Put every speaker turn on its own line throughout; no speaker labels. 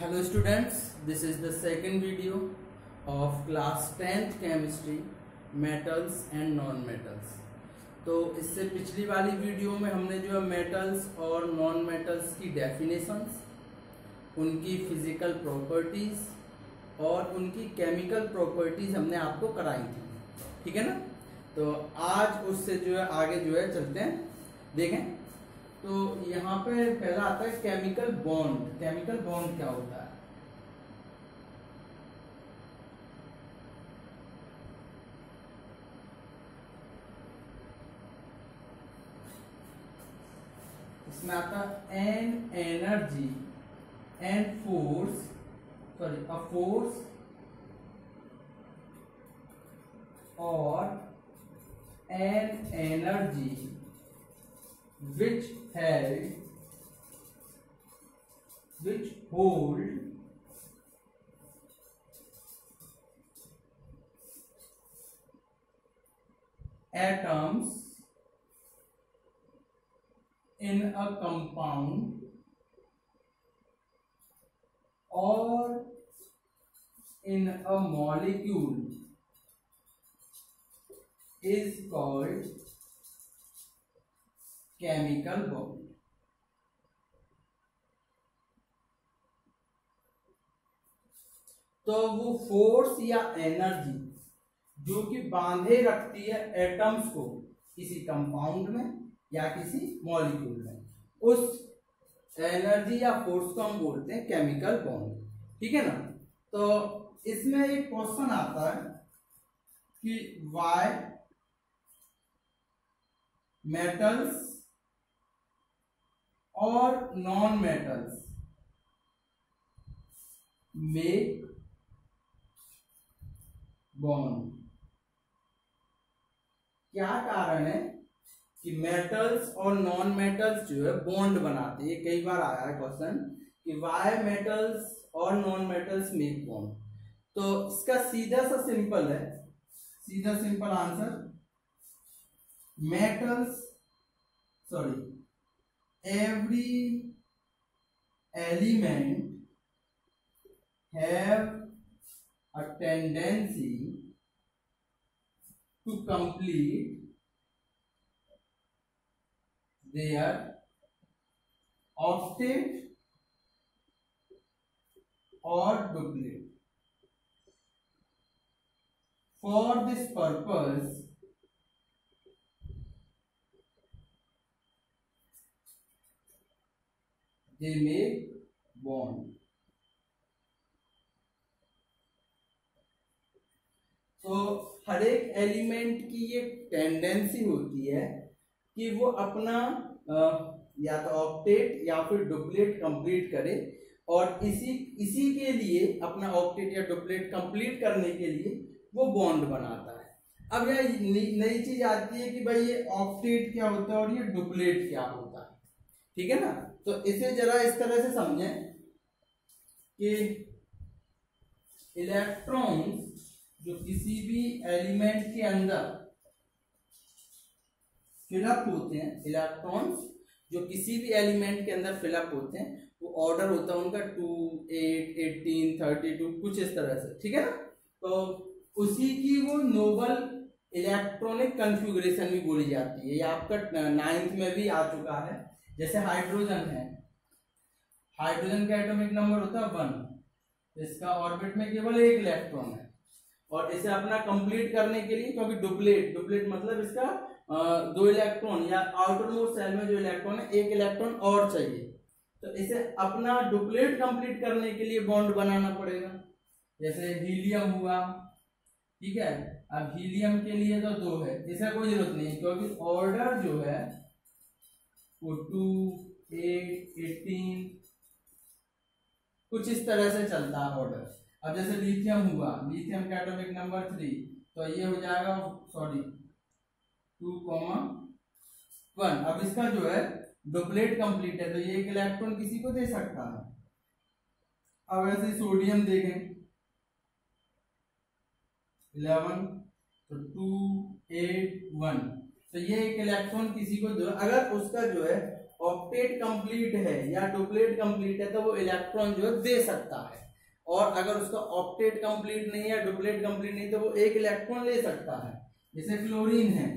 Hello students, this is the second video of class 10th chemistry metals and non metals। तो इससे पिछली वाली video में हमने जो है मेटल्स और नॉन मेटल्स की डेफिनेशंस, उनकी फिजिकल प्रॉपर्टीज और उनकी केमिकल प्रॉपर्टीज हमने आपको कराई थी, ठीक है ना। तो आज उससे जो है आगे जो है चलते हैं, देखें। तो यहाँ पे पहला आता है केमिकल बॉन्ड। केमिकल बॉन्ड क्या होता है? इसमें आता है an energy and force, sorry a force और an energy which hold atoms in a compound or in a molecule is called chemical bond. तो वो फोर्स या एनर्जी जो कि बांधे रखती है एटम्स को किसी कंपाउंड में या किसी मॉलिक्यूल में, उस एनर्जी या फोर्स को हम बोलते हैं केमिकल बॉन्ड, ठीक है ना। तो इसमें एक क्वेश्चन आता है कि व्हाई मेटल्स और नॉन मेटल्स मेक बॉन्ड। क्या कारण है कि मेटल्स और नॉन मेटल्स जो है बॉन्ड बनाते हैं? कई बार आया है क्वेश्चन कि व्हाई मेटल्स और नॉन मेटल्स मेक बॉन्ड। तो इसका सीधा सा सिंपल है, सीधा simple answer, metals sorry every element have a tendency to complete their octet or duplet. For this purpose they make bond। तो हर एक एलिमेंट की ये टेंडेंसी होती है कि वो अपना या तो ऑक्टेट या फिर डुप्लेट कंप्लीट करे, और इसी के लिए अपना ऑक्टेट या डुप्लेट कंप्लीट करने के लिए वो बॉन्ड बनाता है। अब यह नई चीज आती है कि भाई ये ऑक्टेट क्या होता है और ये डुप्लेट क्या होता है, ठीक है ना। तो इसे जरा इस तरह से समझें कि इलेक्ट्रॉन्स जो किसी भी एलिमेंट के अंदर फिलअप होते हैं, इलेक्ट्रॉन्स जो किसी भी एलिमेंट के अंदर फिलअप होते हैं, वो ऑर्डर होता है उनका 2, 8, 18, 32 कुछ इस तरह से, ठीक है ना। तो उसी की वो नोबल इलेक्ट्रॉनिक कॉन्फ़िगरेशन भी बोली जाती है। ये आपका 9th में भी आ चुका है। जैसे हाइड्रोजन है, हाइड्रोजन का एटॉमिक नंबर होता है 1, इसका ऑर्बिट में केवल एक इलेक्ट्रॉन है, और इसे अपना कंप्लीट करने के लिए, क्योंकि डुप्लेट मतलब इसका 2 इलेक्ट्रॉन या आउटर मोस्ट शेल में जो इलेक्ट्रॉन है एक इलेक्ट्रॉन और चाहिए, तो इसे अपना डुप्लेट कंप्लीट करने के लिए बॉन्ड बनाना पड़ेगा। जैसे हीलियम हुआ, ठीक है। अब हीलियम के लिए तो 2 है, इसका कोई जरूरत नहीं, क्योंकि ऑर्डर जो है वो 2, 8, 18 कुछ इस तरह से चलता है ऑर्डर। अब जैसे लिथियम हुआ, लिथियम का एटॉमिक नंबर 3, तो ये हो जाएगा सॉरी 2,1। अब इसका जो है डुप्लेट कंप्लीट है, तो ये एक इलेक्ट्रॉन किसी को दे सकता है। अब ऐसे सोडियम देखें 11, तो 2, 8, 1, तो ये एक इलेक्ट्रॉन किसी को दो, अगर उसका जो है ऑक्टेट कंप्लीट है या डुप्लेट कंप्लीट है तो वो इलेक्ट्रॉन जो है दे सकता है, और अगर उसका ऑक्टेट कंप्लीट नहीं है, डुप्लेट कंप्लीट नहीं, तो वो एक इलेक्ट्रॉन ले सकता है। जैसे क्लोरीन है,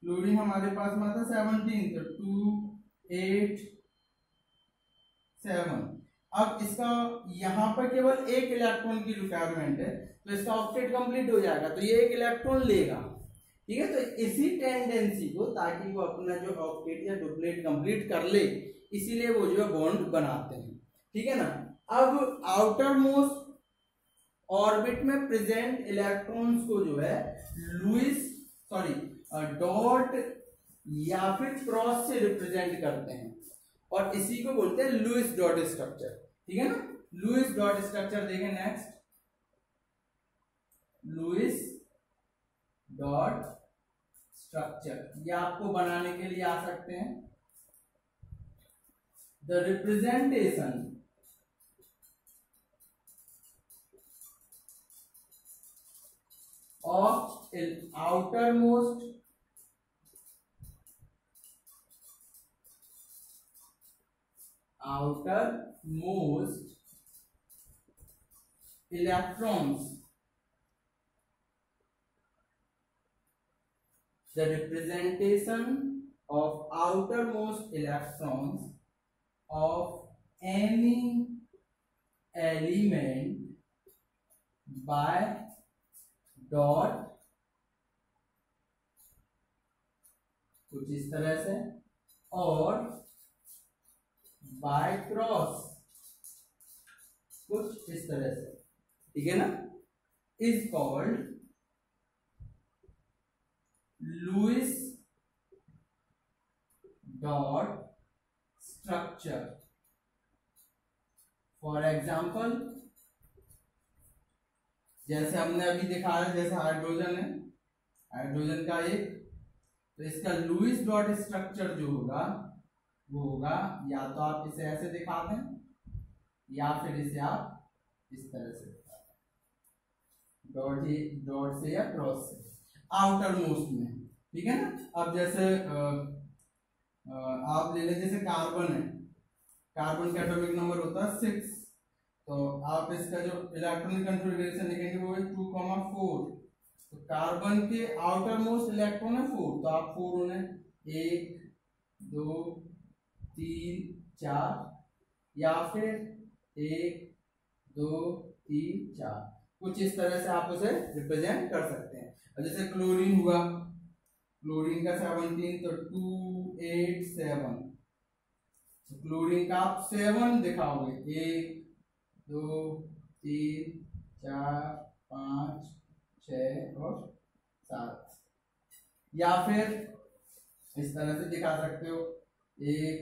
क्लोरीन हमारे पास में आता 17, तो 2 8 7। अब इसका यहाँ पर केवल एक इलेक्ट्रॉन की रिक्वायरमेंट है, तो इसका ऑक्टेट कंप्लीट हो जाएगा, तो ये एक इलेक्ट्रॉन लेगा। ठीक है, तो इसी टेंडेंसी को, ताकि वो अपना जो ऑक्टेट या डुप्लेट कंप्लीट कर ले, इसीलिए वो जो है बॉन्ड बनाते हैं। ठीक है ना। अब आउटर मोस्ट ऑर्बिट में प्रेजेंट इलेक्ट्रॉन्स को जो है डॉट या फिर क्रॉस से रिप्रेजेंट करते हैं, और इसी को बोलते हैं लुईस डॉट स्ट्रक्चर। ठीक है ना। लुईस डॉट स्ट्रक्चर देखें नेक्स्ट, लुईस डॉट स्ट्रक्चर, ये आपको बनाने के लिए आ सकते हैं। The representation of outermost electrons, the representation of outermost electrons of any element by dot कुछ इस तरह से, और बाय क्रॉस कुछ इस तरह से। ठीक है ना। Is called Lewis dot structure. For example, जैसे हमने अभी देखा है, जैसे हाइड्रोजन है, हाइड्रोजन का एक, तो इसका लुईस डॉट स्ट्रक्चर जो होगा वो होगा, या तो आप इसे ऐसे दिखा दें या फिर इसे आप इस तरह से दिखा दें, डॉट से या क्रॉस से, आउटर मोस्ट में। ठीक है ना। अब जैसे आप ले लें, जैसे कार्बन है, कार्बन का एटॉमिक नंबर होता है 6, तो आप इसका जो इलेक्ट्रॉनिक कॉन्फ़िगरेशन लिखेंगे वो है 2,4। तो कार्बन के आउटर मोस्ट इलेक्ट्रॉन है 4, तो आप 4 होने 1 2 3 4, या फिर 1 2 3 4, कुछ इस तरह से आप उसे रिप्रेजेंट कर सकते हैं। और जैसे क्लोरीन हुआ, क्लोरीन का 17, तो 2 8 7, तो क्लोरीन का आप 7 दिखाओगे, 1 2 3 4 5 6 और 7, या फिर इस तरह से दिखा सकते हो, 1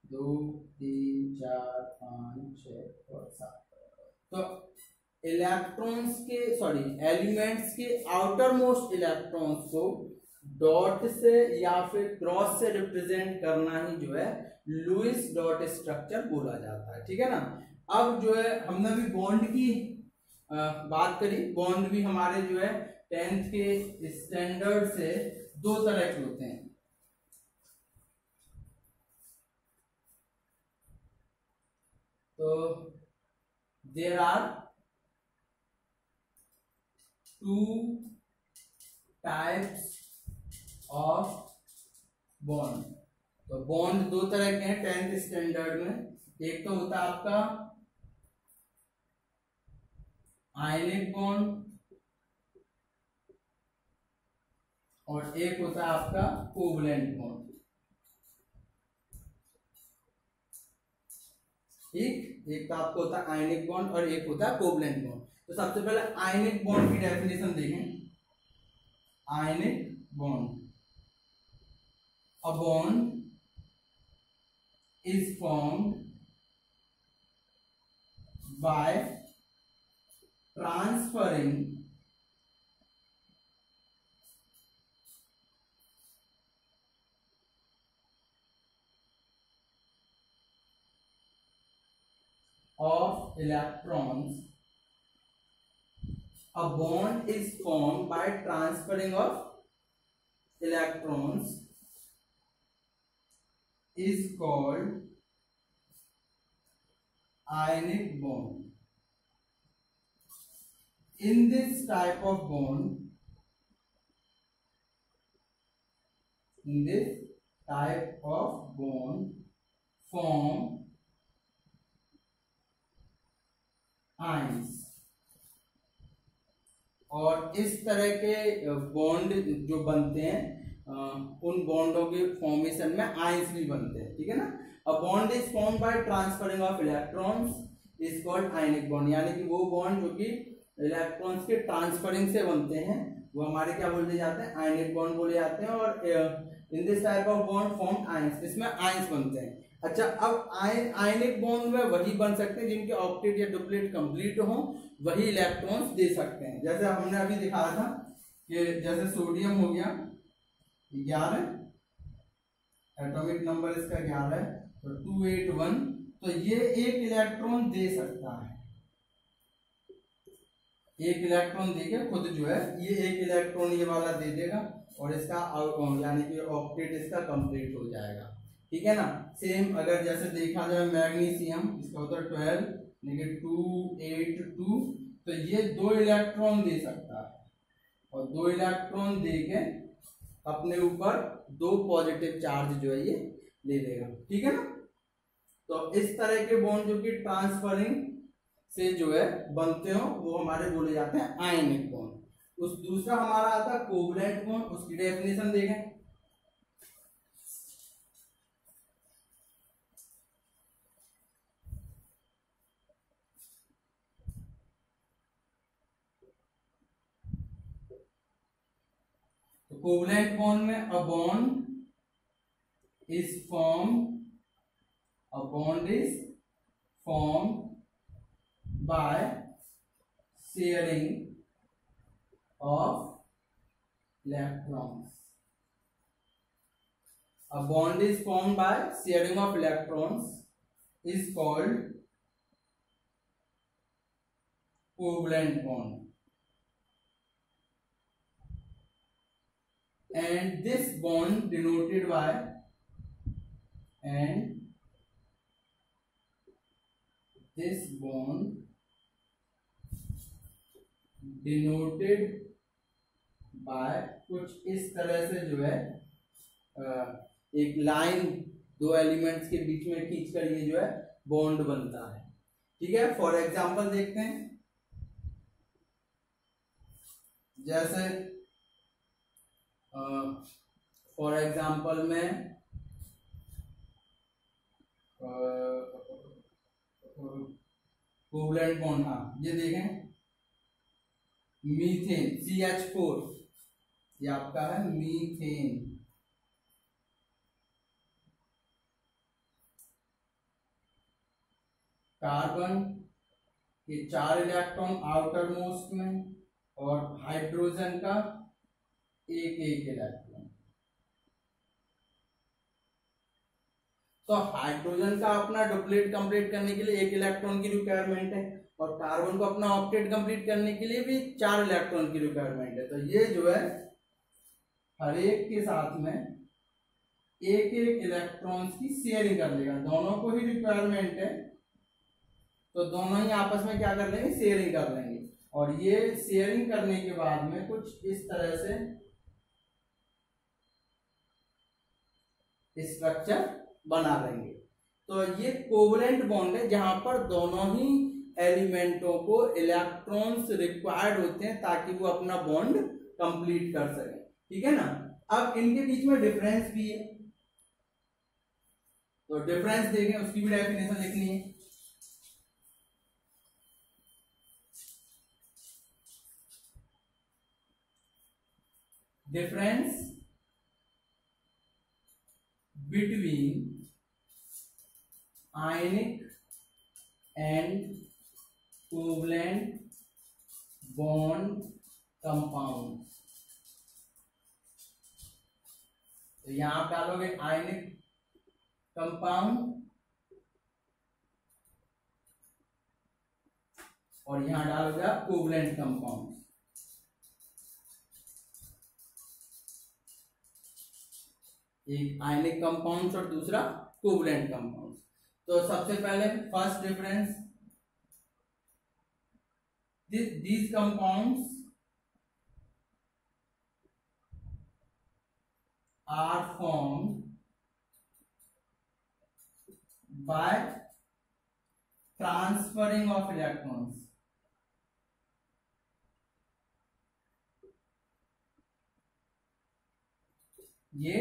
2 3 4 5 6 और 7। तो इलेक्ट्रॉन्स के एलिमेंट्स के outer most electrons co dot से या फिर क्रॉस से रिप्रेजेंट करना ही जो है लुईस डॉट स्ट्रक्चर बोला जाता है। ठीक है ना। अब जो है हमने भी बॉन्ड की बात करी। बॉन्ड भी हमारे जो है 10th के स्टैंडर्ड से 2 तरह के होते हैं। तो there are 2 types of bond. तो बॉन्ड 2 तरह के हैं 10th स्टैंडर्ड में। एक तो होता है आपका आयनिक बॉन्ड, और एक होता है आपका कोवलेंट बॉन्ड। ठीक, एक तो आपको होता है आयनिक बॉन्ड और एक होता है कोवलेंट बॉन्ड। तो सबसे पहले आयनिक बॉन्ड की डेफिनेशन देखें। Ionic bond, a bond is formed by transferring of electrons. A bond is formed by transferring of electrons is called ionic bond. In this type of bond, form ions, और इस तरह के bond जो बनते हैं उन बॉन्डों के फॉर्मेशन में आयंस भी बनते हैं, ठीक है ना। A bond is formed by transferring of electrons is called ionic bond, यानी कि वो बॉन्ड जो कि इलेक्ट्रॉन्स के ट्रांसफरिंग से बनते हैं वो हमारे क्या बोले जाते हैं, आयनिक बॉन्ड बोले जाते हैं। और in this type of bond form ions, इसमें आयंस बनते हैं। अच्छा, अब आयनिक बॉन्ड में वही बन सकते हैं जिनके ऑक्टेट या डुप्लेट कंप्लीट हो, वही इलेक्ट्रॉन्स दे सकते हैं। जैसे हमने अभी दिखाया था कि जैसे सोडियम हो गया 11, एटॉमिक नंबर इसका 11 है, तो 281, तो ये एक इलेक्ट्रॉन दे सकता है, एक इलेक्ट्रॉन देके खुद जो है ये एक इलेक्ट्रॉन ये वाला दे देगा और इसका यानी कि ऑक्टेट इसका कंप्लीट हो जाएगा, ठीक है ना। सेम अगर जैसे देखा जाए मैग्नीशियम, इसका होता है 12 लेकिन 282, तो ये 2 इलेक्ट्रॉन दे सकता है और 2 इलेक्ट्रॉन देके अपने ऊपर 2 पॉजिटिव चार्ज जो है ये ले लेगा, ठीक है ना। तो इस तरह के बॉन्ड जो कि ट्रांसफरिंग से जो है बनते हो वो हमारे बोले जाते हैं आयनिक बॉन्ड। उस दूसरा हमारा आता है कोवलेंट बॉन्ड, उसकी डेफिनेशन देखें। तो कोवलेंट बॉन्ड में a bond is form by sharing of electrons. A bond is formed by sharing of electrons is called covalent bond, and this bond denoted by कुछ इस तरह से जो है एक लाइन 2 एलिमेंट्स के बीच में खींचकर ये जो है बॉन्ड बनता है, ठीक है। फॉर एग्जांपल देखते हैं, जैसे फॉर एग्जांपल में कोवलेंट बॉन्ड, हाँ ये देखें मीथेन CH4, ये आपका है मीथेन, कार्बन के 4 इलेक्ट्रॉन आउटर मोस्ट में और हाइड्रोजन का एक इलेक्ट्रॉन। तो हाइड्रोजन का अपना डुप्लेट कंप्लीट करने के लिए 1 इलेक्ट्रॉन की रिक्वायरमेंट है और कार्बन को अपना ऑक्टेट कंप्लीट करने के लिए भी 4 इलेक्ट्रॉन की रिक्वायरमेंट है। तो ये जो है हर एक के साथ में एक इलेक्ट्रॉन्स की शेयरिंग कर लेगा, दोनों को ही रिक्वायरमेंट है तो दोनों ही आपस में क्या कर लेंगे, शेयरिंग कर लेंगे। और ये शेयरिंग करने के बाद में कुछ इस तरह से स्ट्रक्चर बना लेंगे। तो ये कोवलेंट बॉन्ड है जहां पर दोनों ही एलिमेंटों को इलेक्ट्रॉन्स रिक्वायर्ड होते हैं ताकि वो अपना बॉन्ड कंप्लीट कर सके, ठीक है ना। अब इनके बीच में डिफरेंस भी है, तो डिफरेंस देखें, उसकी भी डेफिनेशन लिखनी है। Difference between ionic and covalent bond compound. तो यहां आप डालोगे आयनिक कंपाउंड और यहां डालोगे आप कोवलेंट कंपाउंड। एक आयनिक कंपाउंड और दूसरा कोवलेंट कंपाउंड्स। तो सबसे पहले first difference, these compounds are formed by transferring of electrons। ये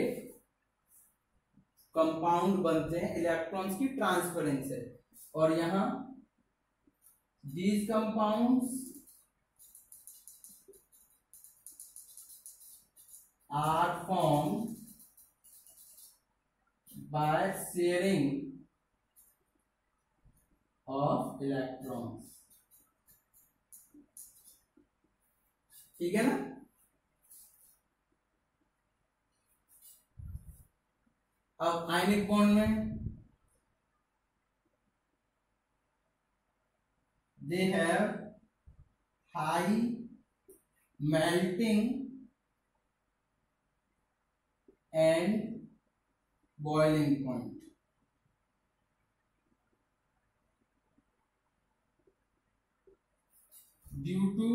कंपाउंड बनते हैं इलेक्ट्रॉन्स की ट्रांसफरेंस से। और यहां these compounds are formed by sharing of electrons। ठीक है ना। अब आयनिक बॉन्ड में they have high melting and boiling point। due to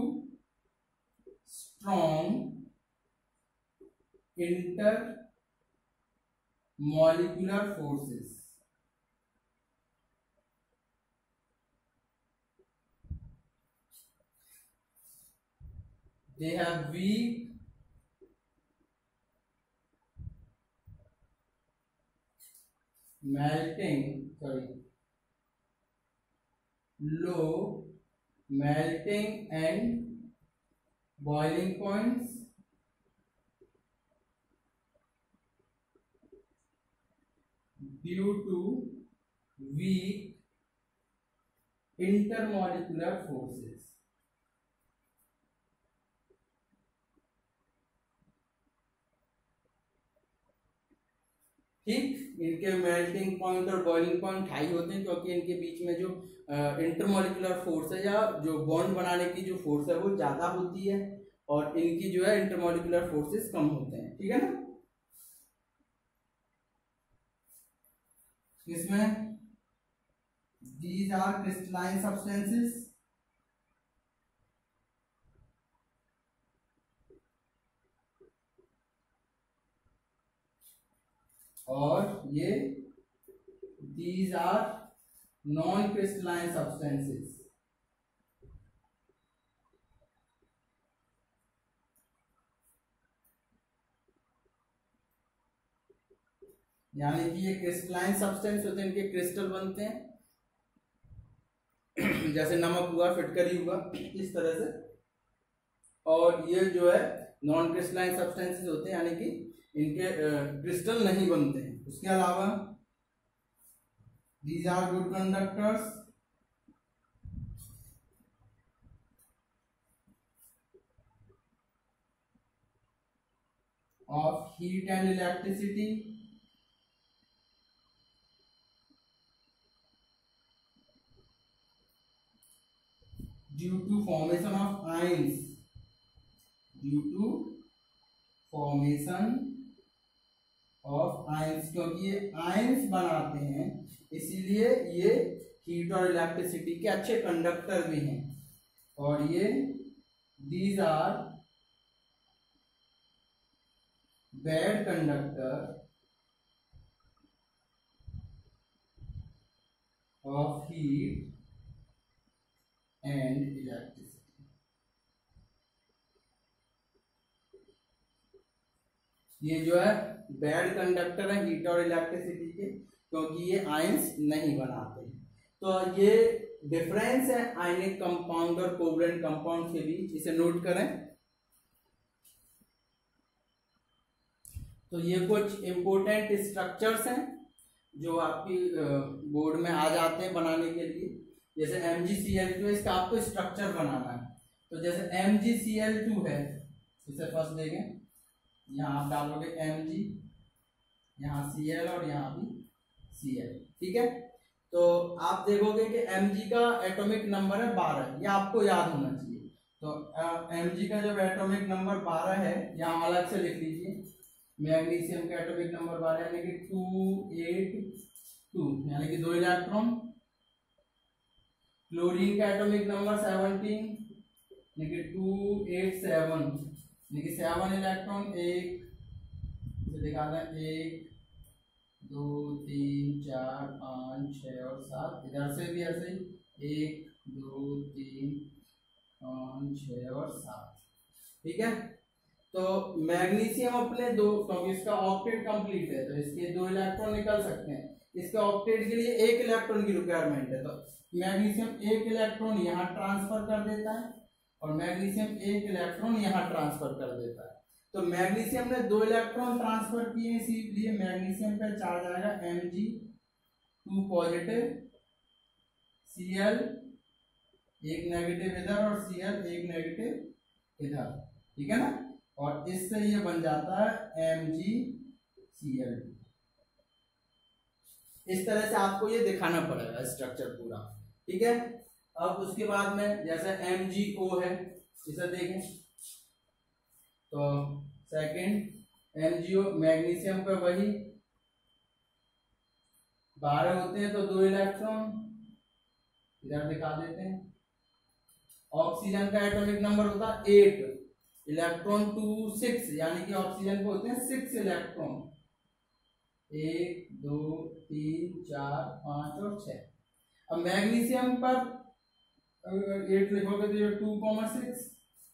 strong intermolecular forces। they have weak low melting and boiling points due to weak intermolecular forces। ठीक, इनके melting point और boiling point high होते हैं क्योंकि इनके बीच में जो इंटरमोलिकुलर फोर्स है या जो बॉन्ड बनाने की जो फोर्स है वो ज्यादा होती है और इनकी जो है इंटरमोलिकुलर फोर्सेस कम होते हैं। ठीक है ना। इसमें these are crystalline substances और ये these are non crystalline substances। यानी कि ये क्रिस्टलाइन सब्सटेंस होते हैं, इनके क्रिस्टल बनते हैं जैसे नमक हुआ, फिटकरी हुआ, इस तरह से। और ये जो है नॉन क्रिस्टलाइन सब्सटेंसेस होते हैं यानी कि इनके क्रिस्टल नहीं बनते हैं। उसके अलावा these are good conductors of heat and electricity due to formation of ions, due to formation of ions। क्योंकि ये आयंस बनाते हैं इसीलिए ये हीट और इलेक्ट्रिसिटी के अच्छे कंडक्टर भी हैं। और ये these are bad conductor of heat and electricity। ये जो है बैड कंडक्टर है हीट और इलेक्ट्रिसिटी के क्योंकि ये आयंस नहीं बनाते। तो ये डिफरेंस है आयनिक कंपाउंड और कोवलेंट कंपाउंड के बीच, इसे नोट करें। तो ये कुछ इंपॉर्टेंट स्ट्रक्चर्स हैं जो आपकी बोर्ड में आ जाते हैं बनाने के लिए। जैसे MgCl2 है, इसका आपको स्ट्रक्चर बनाना है। तो जैसे MgCl2 है, इसे फर्स्ट देखें, यहाँ आप डालोगे Mg, यहाँ Cl और यहाँ भी Cl। ठीक है। तो आप देखोगे कि Mg का एटॉमिक नंबर है 12, ये आपको याद होना चाहिए। तो Mg का जब एटॉमिक नंबर 12 है, यहाँ अलग से लिख लीजिए। मैग्नीशियम का एटॉमिक नंबर 12 यानी कि 2 यानी कि 2 इलेक्ट्रॉन। क्लोरीन का एटॉमिक नंबर 17 यानी कि 287 यानी कि 7 इलेक्ट्रॉन। एक दिखा दें, 1 2 3 4 5 6 और 7। इधर से भी ऐसे ही 1 2 3 5 6 और 7। ठीक है, तो मैग्नीशियम अपने दो, क्योंकि इसका ऑक्टेट कंप्लीट है तो इसके 2 इलेक्ट्रॉन निकल सकते हैं। इसके ऑक्टेट के लिए 1 इलेक्ट्रॉन की रिक्वायरमेंट है, तो मैग्नीशियम 1 इलेक्ट्रॉन यहाँ ट्रांसफर कर देता है और मैग्नीशियम 1 इलेक्ट्रॉन यहाँ ट्रांसफर कर देता है। तो मैग्नीशियम ने 2 इलेक्ट्रॉन ट्रांसफर किए, इसीलिए मैग्नीशियम पे चार्ज आएगा Mg2 पॉजिटिव, Cl एक नेगेटिव इधर और Cl एक नेगेटिव इधर। ठीक है ना, और इससे ये बन जाता है MgCl। इस तरह से आपको ये दिखाना पड़ेगा स्ट्रक्चर पूरा। ठीक है, अब उसके बाद में जैसे MgO है, इसे देखें तो सेकंड MgO मैग्नीशियम पे वही 12 होते हैं तो 2 इलेक्ट्रॉन इधर दिखा देते हैं। ऑक्सीजन का एटॉमिक नंबर होता है 8, इलेक्ट्रॉन 2 6 यानी कि ऑक्सीजन को होते हैं 6 इलेक्ट्रॉन, 1 2 3 4 5 और 6। अब मैग्नीशियम पर 8 लिखोगे तो ये 2,6,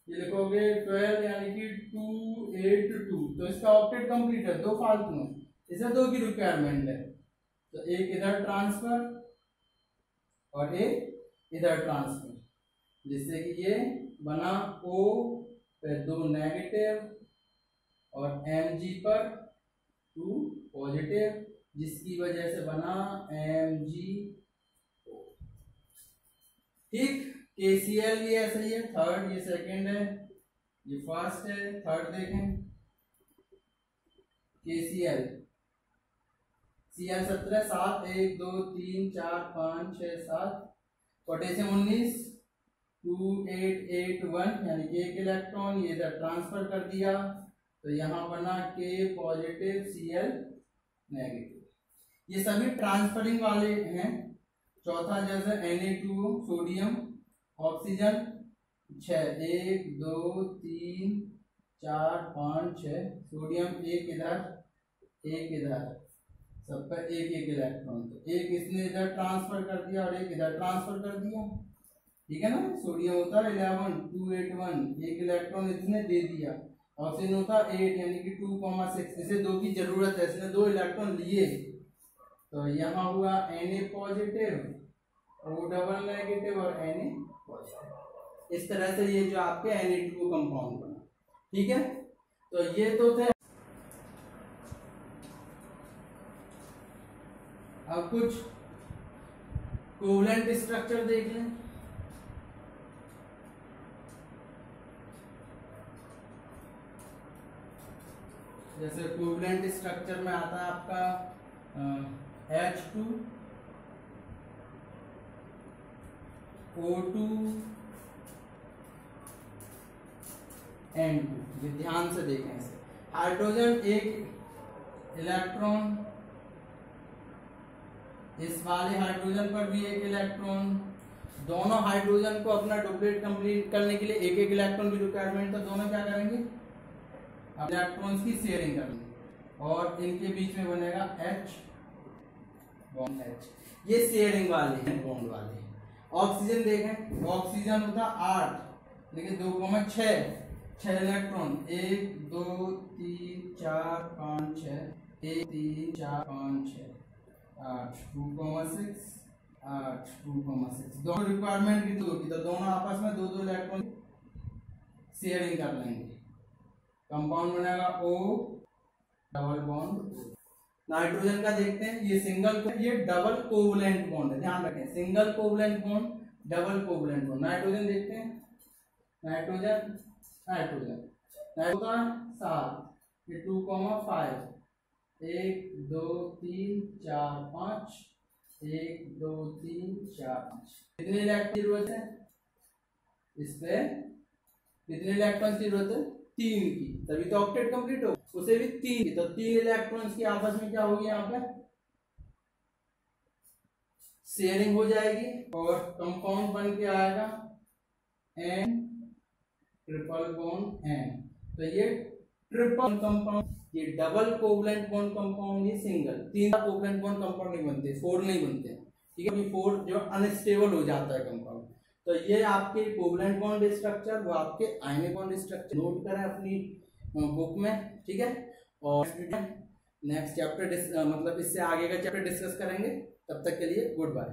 ये लिखोगे 12 यानी कि 282। तो इसका ऑक्टेट कंप्लीट है, 2 फालतू है, इसे 2 की रिक्वायरमेंट है, तो एक इधर ट्रांसफर और एक इधर ट्रांसफर, जिससे कि ये बना O पे 2 नेगेटिव और Mg पर 2 पॉजिटिव, जिसकी वजह से बना MgO। ठीक, KCl भी ऐसा ही है, थर्ड, ये सेकंड है, ये फर्स्ट है, थर्ड देखें KCl Cl17 7 1 2 3 4 5 6 7। पोटेशियम 19 2881 यानी कि 1 इलेक्ट्रॉन ये इधर ट्रांसफर कर दिया, तो यहाँ बना K पॉजिटिव Cl नेगेटिव। ये सभी ट्रांसफरिंग वाले हैं। चौथा जैसे Na2 सोडियम, ऑक्सीजन 6 1 2 3 4 5 6, सोडियम एक इधर सब पर 1 1 इलेक्ट्रॉन, तो एक इसने इधर ट्रांसफर कर दिया और एक इधर ट्रांसफर कर दिया। ठीक है ना, सोडियम होता है 11 281, 1 इलेक्ट्रॉन इसने दे दिया। ऑक्सीजन होता है 8 यानी कि 2,6, इसे 2 की जरूरत है, इसने 2 इलेक्ट्रॉन लिए, तो यहाँ हुआ Na positive, O double negative और Na पॉजिटिव। इस तरह से ये जो आपके Na2 कंपाउंड बना। ठीक है, तो ये तो थे। अब कुछ कोवलेंट स्ट्रक्चर देख लें। जैसे कोवलेंट स्ट्रक्चर में आता है आपका H2 O2 N2। ये ध्यान से देखें इसे। हाइड्रोजन एक इलेक्ट्रॉन, इस वाले हाइड्रोजन पर भी 1 इलेक्ट्रॉन। दोनों हाइड्रोजन को अपना डुप्लेट कंप्लीट करने के लिए 1 1 इलेक्ट्रॉन की रिक्वायरमेंट, तो दोनों क्या करेंगे, इलेक्ट्रॉन्स की शेयरिंग करेंगे और इनके बीच में बनेगा H बॉन्ड H। ये शेयरिंग वाले हैं, बॉन्ड वाले। ऑक्सीजन देखें, ऑक्सीजन होता 8 लेकिन 2,6 इलेक्ट्रॉन, 1 2 3 4 5 6, 1 3 4 5 6 8 2,6 8 2,6। दोनों रिक्वायरमेंट की 2 की, तो दोनों आपस में 2 2 इलेक्ट्रॉन शेयरिंग कर लेंगे, कंपाउंड बनेगा O डबल बॉन्ड। नाइट्रोजन का देखते हैं, ये सिंगल, ये डबल कोवलेंट बॉन्ड है, ध्यान रखें, single covalent bond, double covalent bond. Nitrogen देखते हैं, नाइट्रोजन नाइट्रोजन 7, ये 2,5 1 2 3 4 5 1 2 3 4 5। कितने इलेक्ट्रॉन की जरूरत है, इस पे कितने इलेक्ट्रॉन की जरूरत है, 3 की, तभी तो ऑक्टेट कंप्लीट हो। उसे भी 3 की, तो 3 इलेक्ट्रॉन्स की आपस में क्या होगी यहाँ पे शेयरिंग हो जाएगी और कंपाउंड बन के आएगा N ट्रिपल बॉन्ड N। तो ये ट्रिपल कंपाउंड, ये डबल कोवलेंट बॉन्ड कंपाउंड, ये सिंगल। तीन कोवलेंट बॉन्ड कंपाउंड नहीं बनते, 4 नहीं बनते, ठीक है। 4 जो अनस्टेबल हो जाता है कंपाउंड। तो ये आपके कोवलेंट बॉन्ड स्ट्रक्चर, वो आपके आयनिक बॉन्ड स्ट्रक्चर नोट करें अपनी बुक में, ठीक है। और नेक्स्ट चैप्टर मतलब इससे आगे का चैप्टर डिस्कस करेंगे। तब तक के लिए गुड बाय।